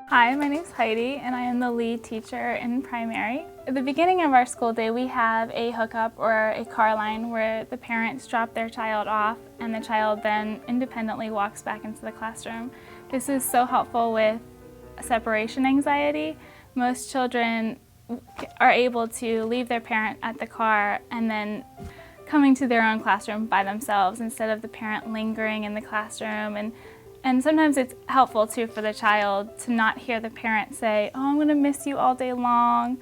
Hi, my name is Heidi and I am the lead teacher in primary. At the beginning of our school day, we have a hookup or a car line where the parents drop their child off and the child then independently walks back into the classroom. This is so helpful with separation anxiety. Most children are able to leave their parent at the car and then coming to their own classroom by themselves instead of the parent lingering in the classroom. And sometimes it's helpful too for the child to not hear the parent say, "Oh, I'm going to miss you all day long,"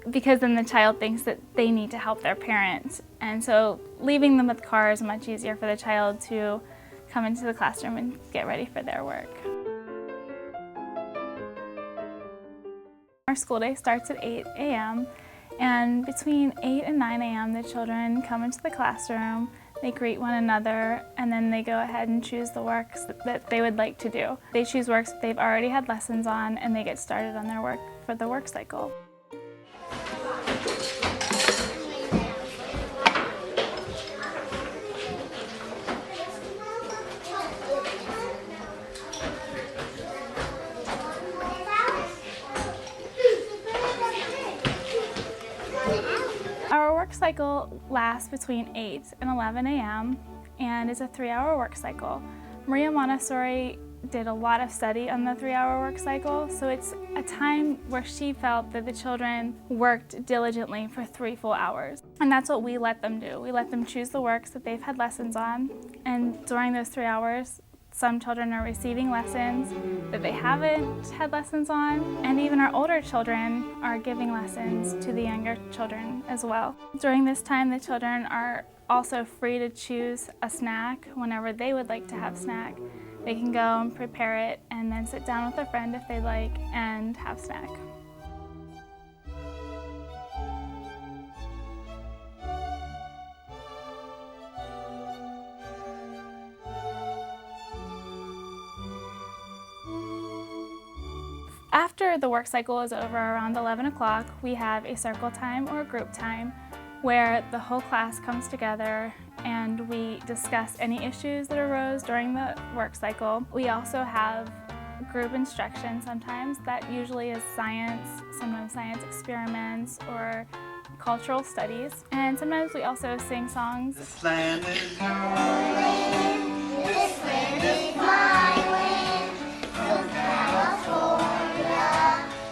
because then the child thinks that they need to help their parent. And so leaving them at the car is much easier for the child to come into the classroom and get ready for their work. Our school day starts at 8 a.m. and between 8 and 9 a.m. the children come into the classroom, they greet one another, and then they go ahead and choose the works that they would like to do. They choose works that they've already had lessons on and they get started on their work for the work cycle. Our work cycle lasts between 8 and 11 a.m. and is a 3-hour work cycle. Maria Montessori did a lot of study on the 3-hour work cycle, so it's a time where she felt that the children worked diligently for 3 full hours. And that's what we let them do. We let them choose the works that they've had lessons on, and during those 3 hours, some children are receiving lessons that they haven't had lessons on, and even our older children are giving lessons to the younger children as well. During this time, the children are also free to choose a snack whenever they would like to have snack. They can go and prepare it and then sit down with a friend if they like and have snack. After the work cycle is over around 11 o'clock, we have a circle time or a group time where the whole class comes together and we discuss any issues that arose during the work cycle. We also have group instruction sometimes that usually is science, sometimes science experiments or cultural studies. And sometimes we also sing songs. This land is your land, this land is my land, from California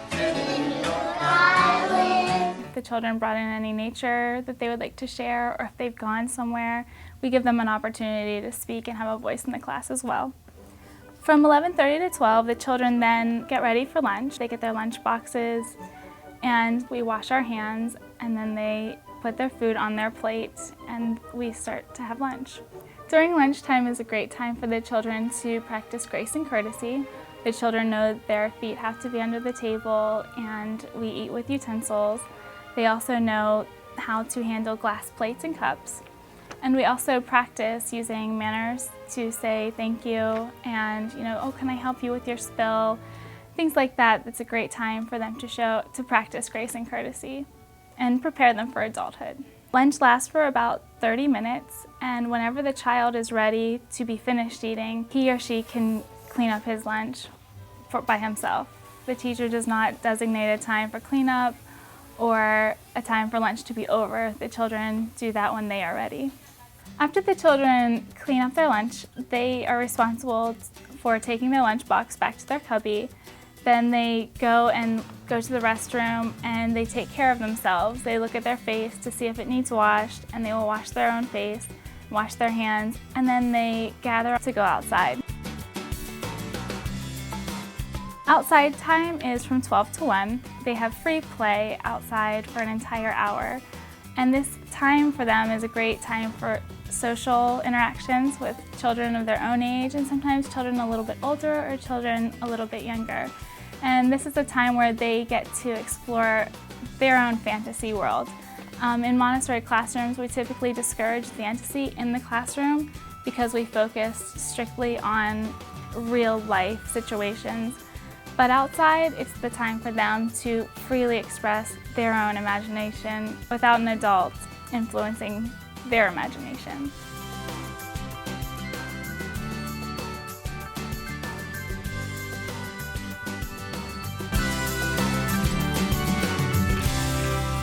to the New York Island. The children brought in any nature that they would like to share, or if they've gone somewhere, we give them an opportunity to speak and have a voice in the class as well. From 11:30 to 12, the children then get ready for lunch. They get their lunch boxes and we wash our hands, and then they put their food on their plate and we start to have lunch. During lunchtime is a great time for the children to practice grace and courtesy. The children know that their feet have to be under the table and we eat with utensils. They also know how to handle glass plates and cups. And we also practice using manners to say thank you and, oh, can I help you with your spill? Things like that. It's a great time for them to practice grace and courtesy and prepare them for adulthood. Lunch lasts for about 30 minutes, and whenever the child is ready to be finished eating, he or she can clean up his lunch by himself. The teacher does not designate a time for cleanup or a time for lunch to be over. The children do that when they are ready. After the children clean up their lunch, they are responsible for taking their lunch box back to their cubby. Then they go to the restroom and they take care of themselves. They look at their face to see if it needs washed, and they will wash their own face, wash their hands, and then they gather to go outside. Outside time is from 12 to 1. They have free play outside for an entire hour. And this time for them is a great time for social interactions with children of their own age, and sometimes children a little bit older or children a little bit younger. And this is a time where they get to explore their own fantasy world. In Montessori classrooms, we typically discourage fantasy in the classroom because we focus strictly on real life situations. But outside, it's the time for them to freely express their own imagination without an adult influencing their imagination.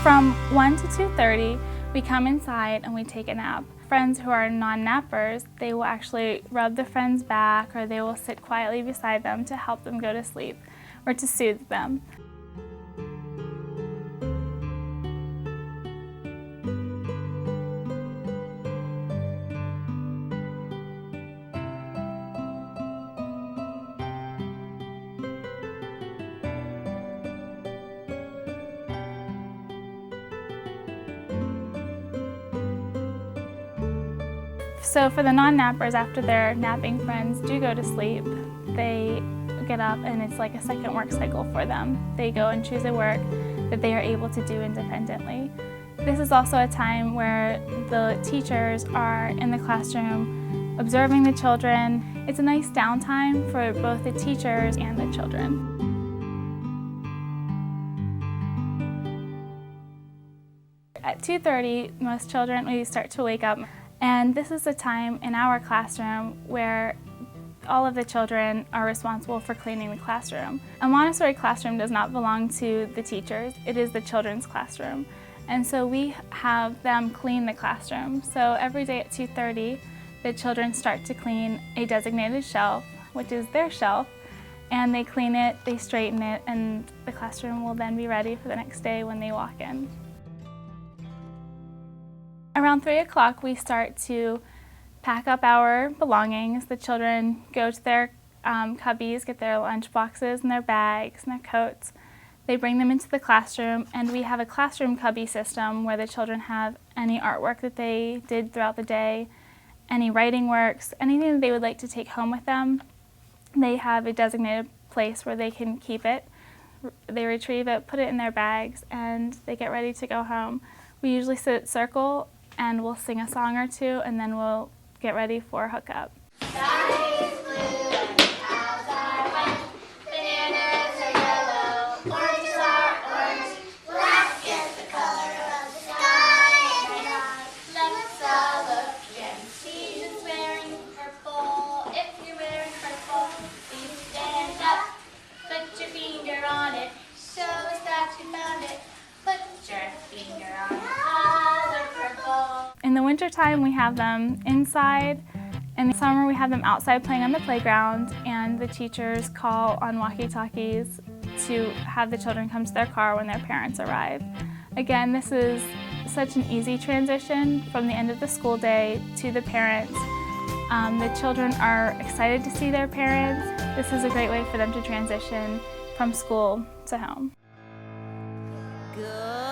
From 1 to 2:30, we come inside and we take a nap. Friends who are non-nappers, they will actually rub the friend's back, or they will sit quietly beside them to help them go to sleep or to soothe them. So for the non-nappers, after their napping friends do go to sleep, they get up and it's like a second work cycle for them. They go and choose a work that they are able to do independently. This is also a time where the teachers are in the classroom observing the children. It's a nice downtime for both the teachers and the children. At 2:30, most children really start to wake up. And this is a time in our classroom where all of the children are responsible for cleaning the classroom. A Montessori classroom does not belong to the teachers, it is the children's classroom. And so we have them clean the classroom. So every day at 2:30, the children start to clean a designated shelf, which is their shelf, and they clean it, they straighten it, and the classroom will then be ready for the next day when they walk in. Around 3 o'clock, we start to pack up our belongings. The children go to their cubbies, get their lunch boxes and their bags and their coats. They bring them into the classroom, and we have a classroom cubby system where the children have any artwork that they did throughout the day, any writing works, anything that they would like to take home with them. They have a designated place where they can keep it. They retrieve it, put it in their bags, and they get ready to go home. We usually sit in a circle and we'll sing a song or two, and then we'll get ready for hookup. Sky is blue and the clouds are white. Bananas are yellow, oranges are orange. Black is the color of the sky. Let's all look and see who's wearing purple. If you're wearing purple, please stand up. Put your finger on it, show us that you found it. Put your finger on the color purple. In the wintertime, we have them inside. In the summer, we have them outside playing on the playground, and the teachers call on walkie-talkies to have the children come to their car when their parents arrive. Again, this is such an easy transition from the end of the school day to the parents. The children are excited to see their parents. This is a great way for them to transition from school to home. Good.